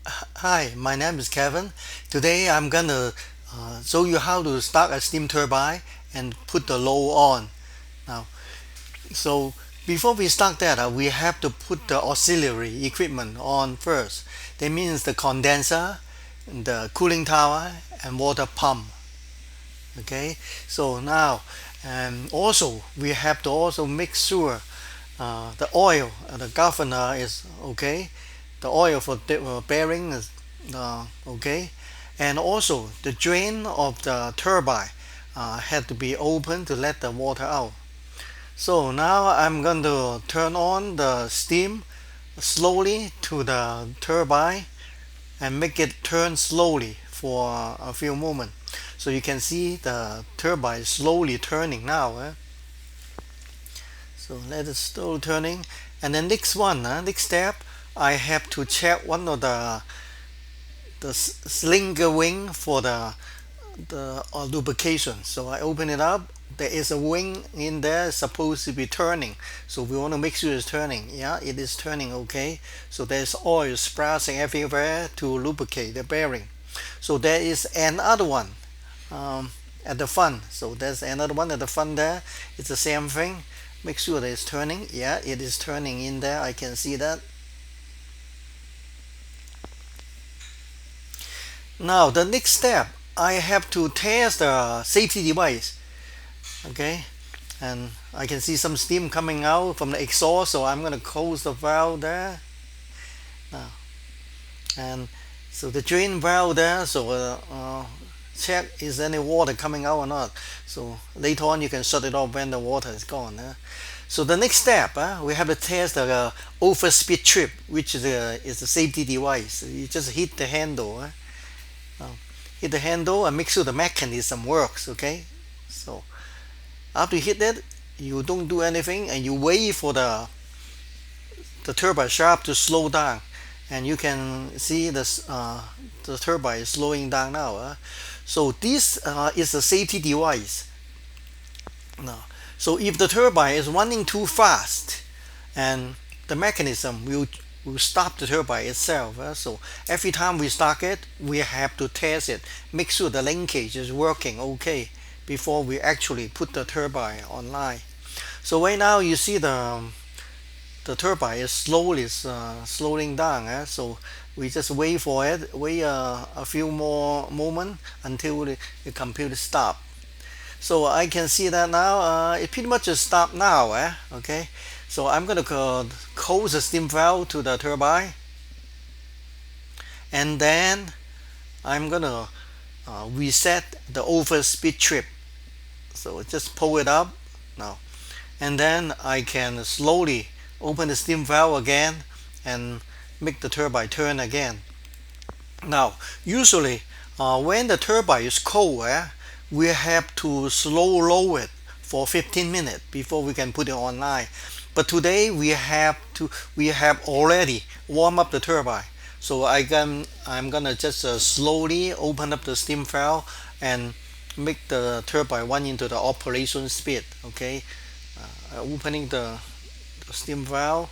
Hi, my name is Kevin. Today I'm gonna show you how to start a steam turbine and put the load on. Now, so before we start that, we have to put the auxiliary equipment on first. That means the condenser, the cooling tower, and water pump. Okay. So now, also we have to also make sure the oil, the governor is okay. The oil for the bearing is okay, and also the drain of the turbine had to be open to let the water out. So now I'm going to turn on the steam slowly to the turbine and make it turn slowly for a few moments. So you can see the turbine slowly turning now. So let it slowly turning. And then next one, next step, I have to check one of the slinger wing for the lubrication. So I open it up. There is a wing in there supposed to be turning. So we want to make sure it's turning. Yeah, it is turning okay. So there's oil sprouting everywhere to lubricate the bearing. So there is another one at the front. So there's another one at the front there. It's the same thing. Make sure that it's turning. Yeah, it is turning in there. I can see that. Now the next step, I have to test the safety device. Okay, and I can see some steam coming out from the exhaust, so I'm gonna close the valve there. Now, and so the drain valve there, so check is any water coming out or not. So later on you can shut it off when the water is gone. So the next step, we have to test the overspeed trip, which is a safety device. So you just hit the handle. Hit the handle and make sure the mechanism works. Okay, so after you hit that, you don't do anything and you wait for the turbine shaft to slow down, and you can see the turbine is slowing down now. So this is a safety device. Now, so if the turbine is running too fast, and the mechanism will stop the turbine itself. So every time we start it, we have to test it, make sure the linkage is working okay before we actually put the turbine online. So right now you see the turbine is slowly slowing down. So we just wait for it, wait a few more moments until the computer stop. So I can see that now it pretty much just stopped now. Okay, so I'm gonna close the steam valve to the turbine, and then I'm gonna reset the overspeed trip. So just pull it up now, and then I can slowly open the steam valve again and make the turbine turn again. Now, usually when the turbine is cold, we have to slow roll it for 15 minutes before we can put it online. But today we have already warmed up the turbine. So I'm gonna just slowly open up the steam valve and make the turbine run into the operation speed. Okay, opening the steam valve.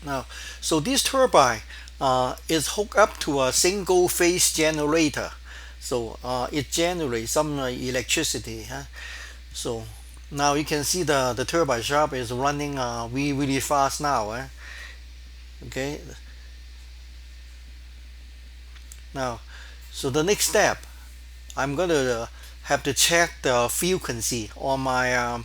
Now, so this turbine is hooked up to a single phase generator. So it generates some electricity. So now you can see the turbine shaft is running really fast now. Okay. Now, so the next step, I'm gonna have to check the frequency on my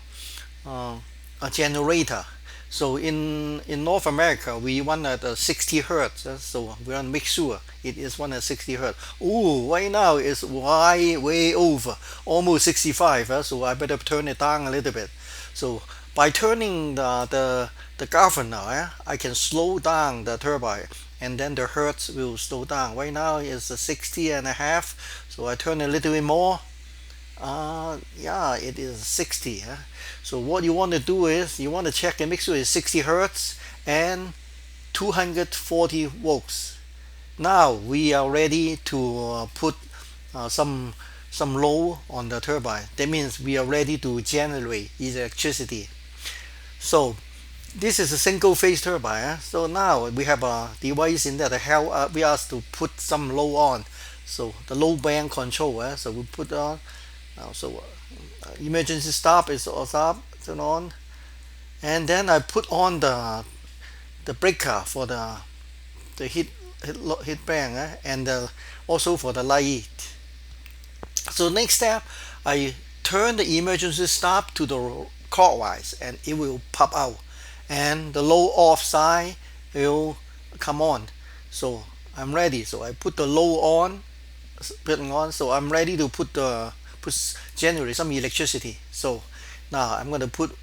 a generator. So in North America, we run at 60 hertz. So we want to make sure it is run at 60 hertz. Ooh, right now it's way over, almost 65. So I better turn it down a little bit. So by turning the governor, I can slow down the turbine, and then the hertz will slow down. Right now it's a 60 and a half. So I turn a little bit more. Yeah, it is 60. So what you want to do is you want to check and make sure it's 60 hertz and 240 volts. Now we are ready to put some load on the turbine. That means we are ready to generate electricity. So this is a single phase turbine. So now we have a device in there that help we asked to put some load on. So the low band control. So we put on. So emergency stop is up, turn on, and then I put on the breaker for the heat band and also for the light. So next step, I turn the emergency stop to the clockwise and it will pop out and the low off side will come on. So I'm ready. So I put the low on, putting on. So I'm ready to generate some electricity. So now I'm going to put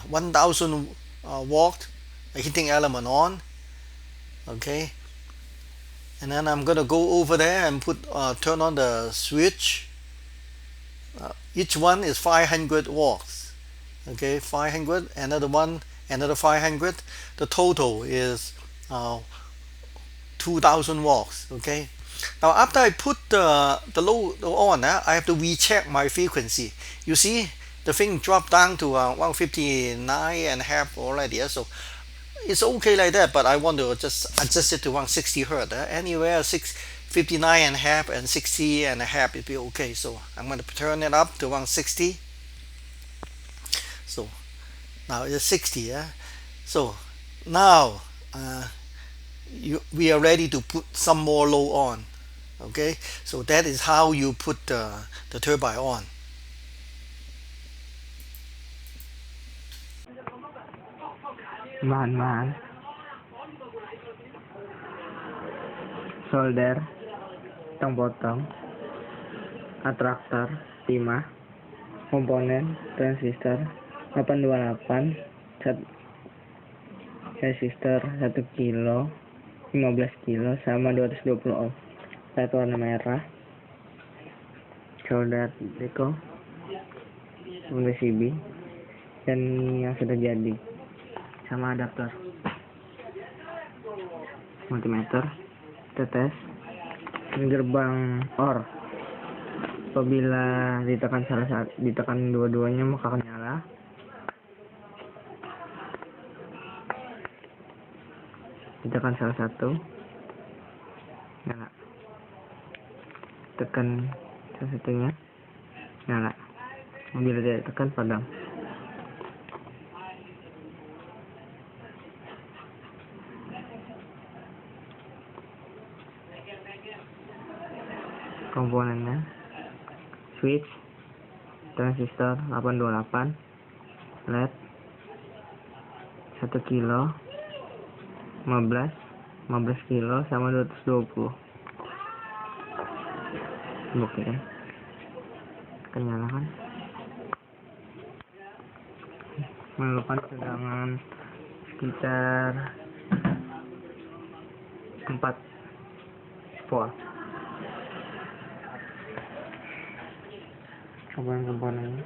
1000 watt heating element on. Okay, and then I'm gonna go over there and turn on the switch. Each one is 500 watts. Okay, 500, another one, another 500. The total is 2000 watts. Okay, now after I put the load on, I have to recheck my frequency. You see the thing dropped down to 159 and a half already. So it's okay like that, but I want to just adjust it to 160 hertz. Anywhere 659 and a half and 60 and a half would be okay. So I'm going to turn it up to 160. So now it's 60. So now we are ready to put some more load on. Okay, so that is how you put the turbine on. Bahan-bahan solder, potong-potong, atraktor, timah, komponen, transistor 828, resistor 1 kilo, 15 kilo sama 220 ohm. Satu warna merah, solder deko, PCB, dan yang sudah jadi sama adaptor, multimeter, tetes, gerbang OR. Apabila ditekan dua-duanya maka akan nyala. Ditekan salah satu, nyala. Tekan salah satunya, nyala. Apabila tidak ditekan, padam. Komponennya switch, transistor 828, LED 1 kilo, 15 kilo sama 220. Oke, akan nyalakan. Memerlukan tegangan sekitar 4 volt. Komponen-komponennya